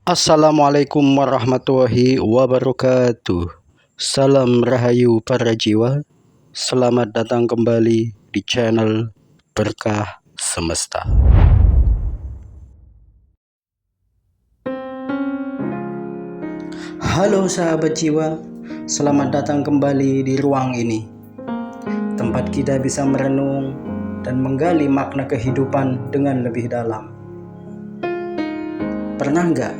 Assalamualaikum warahmatullahi wabarakatuh. Salam rahayu para jiwa. Selamat datang kembali di channel Berkah Semesta. Halo sahabat jiwa, selamat datang kembali di ruang ini, tempat kita bisa merenung dan menggali makna kehidupan dengan lebih dalam. Pernah nggak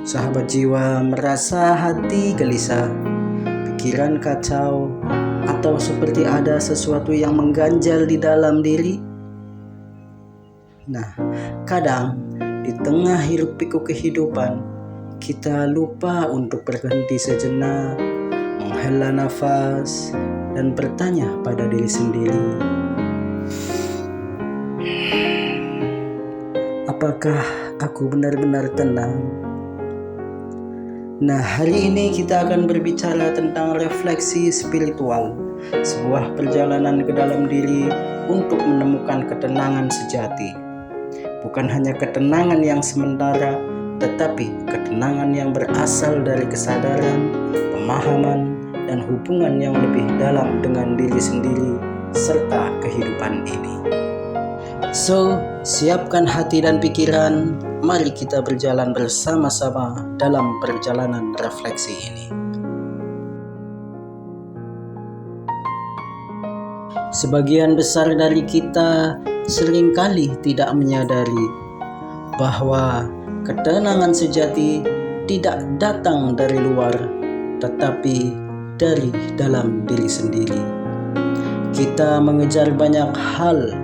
sahabat jiwa merasa hati gelisah, pikiran kacau, atau seperti ada sesuatu yang mengganjal di dalam diri? Nah, kadang di tengah hiruk pikuk kehidupan, kita lupa untuk berhenti sejenak, menghela nafas, dan bertanya pada diri sendiri, apakah aku benar-benar tenang? Nah, hari ini kita akan berbicara tentang refleksi spiritual, sebuah perjalanan ke dalam diri untuk menemukan ketenangan sejati. Bukan hanya ketenangan yang sementara, tetapi ketenangan yang berasal dari kesadaran, pemahaman, dan hubungan yang lebih dalam dengan diri sendiri serta kehidupan ini. So, siapkan hati dan pikiran, mari kita berjalan bersama-sama dalam perjalanan refleksi ini. Sebagian besar dari kita seringkali tidak menyadari bahwa ketenangan sejati tidak datang dari luar, tetapi dari dalam diri sendiri. Kita mengejar banyak hal,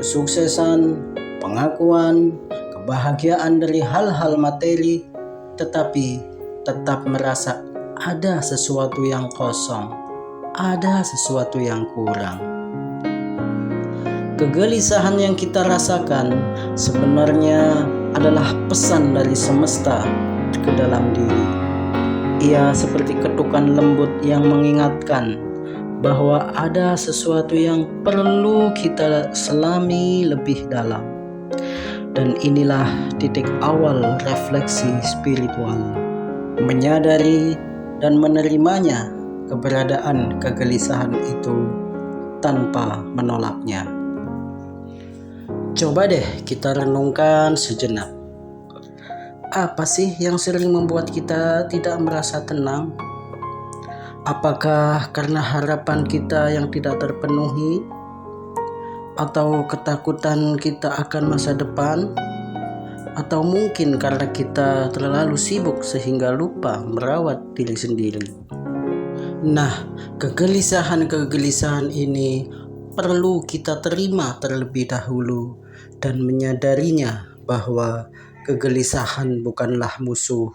kesuksesan, pengakuan, kebahagiaan dari hal-hal materi, tetapi tetap merasa ada sesuatu yang kosong, ada sesuatu yang kurang. Kegelisahan yang kita rasakan sebenarnya adalah pesan dari semesta ke dalam diri. Ia seperti ketukan lembut yang mengingatkan bahwa ada sesuatu yang perlu kita selami lebih dalam. Dan inilah titik awal refleksi spiritual. Menyadari dan menerimanya keberadaan kegelisahan itu tanpa menolaknya. Coba deh kita renungkan sejenak. Apa sih yang sering membuat kita tidak merasa tenang? Apakah karena harapan kita yang tidak terpenuhi? Atau ketakutan kita akan masa depan? Atau mungkin karena kita terlalu sibuk sehingga lupa merawat diri sendiri? Nah, kegelisahan-kegelisahan ini perlu kita terima terlebih dahulu dan menyadarinya bahwa kegelisahan bukanlah musuh,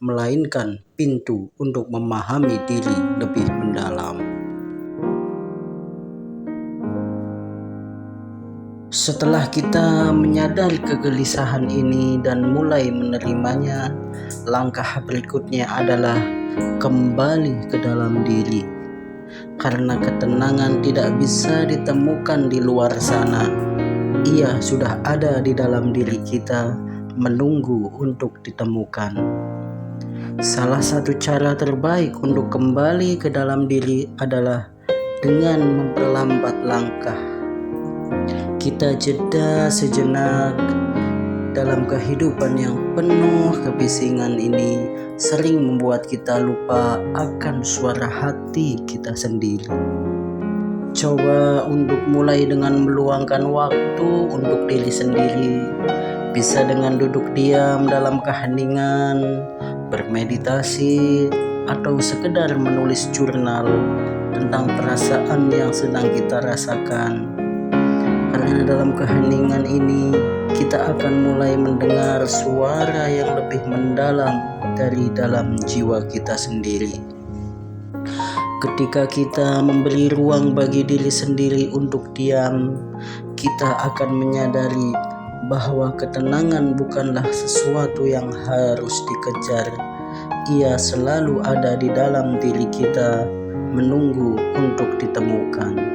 melainkan pintu untuk memahami diri lebih mendalam. Setelah kita menyadari kegelisahan ini dan mulai menerimanya, langkah berikutnya adalah kembali ke dalam diri. Karena ketenangan tidak bisa ditemukan di luar sana, ia sudah ada di dalam diri kita, menunggu untuk ditemukan. Salah satu cara terbaik untuk kembali ke dalam diri adalah dengan memperlambat langkah. Kita jeda sejenak. Dalam kehidupan yang penuh kebisingan ini sering membuat kita lupa akan suara hati kita sendiri. Coba untuk mulai dengan meluangkan waktu untuk diri sendiri. Bisa dengan duduk diam dalam keheningan, bermeditasi, atau sekedar menulis jurnal tentang perasaan yang sedang kita rasakan. Karena dalam keheningan ini kita akan mulai mendengar suara yang lebih mendalam dari dalam jiwa kita sendiri. Ketika kita memberi ruang bagi diri sendiri untuk diam, kita akan menyadari bahwa ketenangan bukanlah sesuatu yang harus dikejar. Ia selalu ada di dalam diri kita, menunggu untuk ditemukan.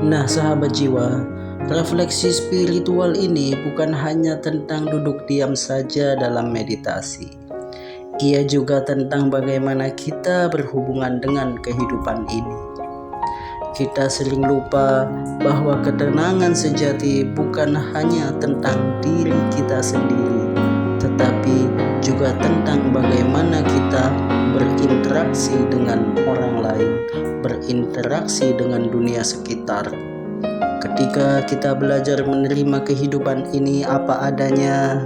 Nah, sahabat jiwa, Refleksi spiritual ini bukan hanya tentang duduk diam saja dalam meditasi. Ia juga tentang bagaimana kita berhubungan dengan kehidupan ini. Kita sering lupa bahwa ketenangan sejati bukan hanya tentang diri kita sendiri, tetapi juga tentang bagaimana kita berinteraksi dengan orang lain, berinteraksi dengan dunia sekitar. Ketika kita belajar menerima kehidupan ini apa adanya,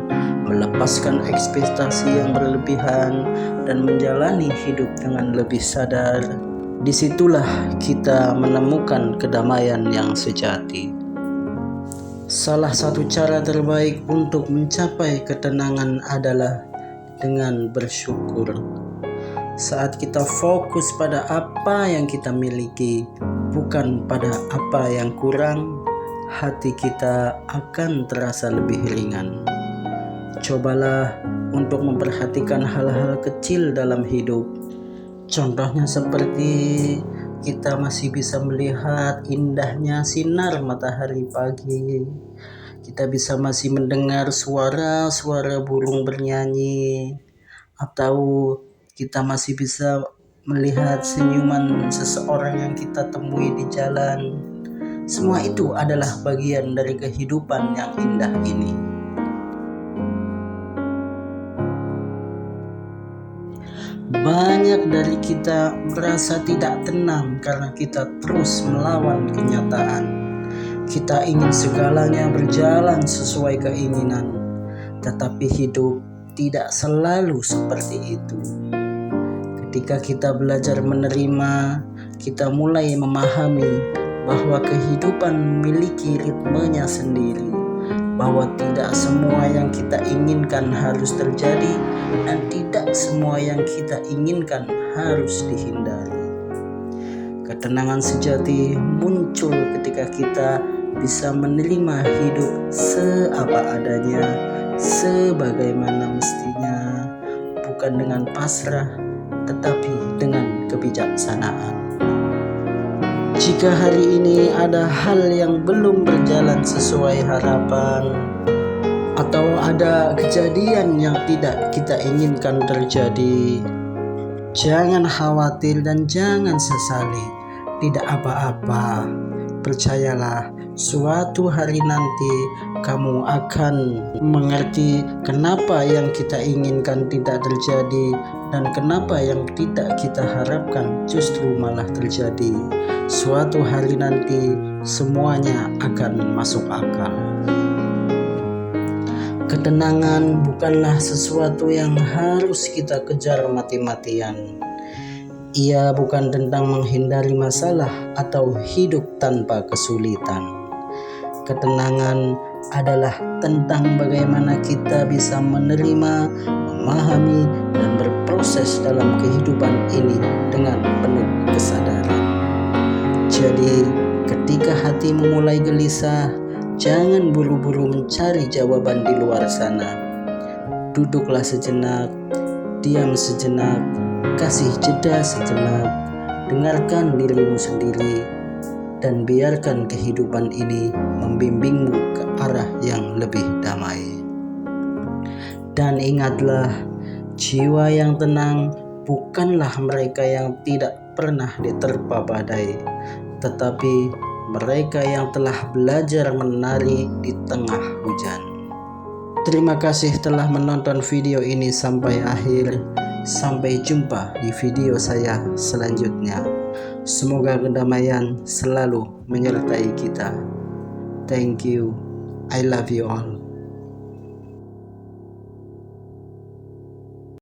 melepaskan ekspektasi yang berlebihan, dan menjalani hidup dengan lebih sadar, disitulah kita menemukan kedamaian yang sejati. Salah satu cara terbaik untuk mencapai ketenangan adalah dengan bersyukur. Saat kita fokus pada apa yang kita miliki, bukan pada apa yang kurang, hati kita akan terasa lebih ringan. Cobalah untuk memperhatikan hal-hal kecil dalam hidup. Contohnya seperti kita masih bisa melihat indahnya sinar matahari pagi. Kita bisa masih mendengar suara-suara burung bernyanyi, atau kita masih bisa melihat senyuman seseorang yang kita temui di jalan. Semua itu adalah bagian dari kehidupan yang indah ini. Banyak dari kita merasa tidak tenang karena kita terus melawan kenyataan. Kita ingin segalanya berjalan sesuai keinginan, tetapi hidup tidak selalu seperti itu. Ketika kita belajar menerima, kita mulai memahami bahwa kehidupan memiliki ritmenya sendiri, bahwa tidak semua yang kita inginkan harus terjadi, dan tidak semua yang kita inginkan harus dihindari. Ketenangan sejati muncul ketika kita bisa menerima hidup seapa adanya, sebagaimana mestinya, bukan dengan pasrah, tetapi dengan kebijaksanaan. Jika hari ini ada hal yang belum berjalan sesuai harapan, atau ada kejadian yang tidak kita inginkan terjadi, jangan khawatir dan jangan sesali. Tidak apa-apa. Percayalah, suatu hari nanti kamu akan mengerti kenapa yang kita inginkan tidak terjadi dan kenapa yang tidak kita harapkan justru malah terjadi. Suatu hari nanti semuanya akan masuk akal. Ketenangan bukanlah sesuatu yang harus kita kejar mati-matian. Ia bukan tentang menghindari masalah atau hidup tanpa kesulitan. Ketenangan adalah tentang bagaimana kita bisa menerima, memahami, dan berproses dalam kehidupan ini dengan penuh kesadaran. Jadi, ketika hatimu mulai gelisah, jangan buru-buru mencari jawaban di luar sana. Duduklah sejenak, diam sejenak, kasih jeda sejenak, dengarkan dirimu sendiri, dan biarkan kehidupan ini membimbingmu ke arah yang lebih damai. Dan ingatlah, jiwa yang tenang bukanlah mereka yang tidak pernah diterpa badai, tetapi mereka yang telah belajar menari di tengah hujan. Terima kasih telah menonton video ini sampai akhir. Sampai jumpa di video saya selanjutnya. Semoga kedamaian selalu menyertai kita. Thank you. I love you all.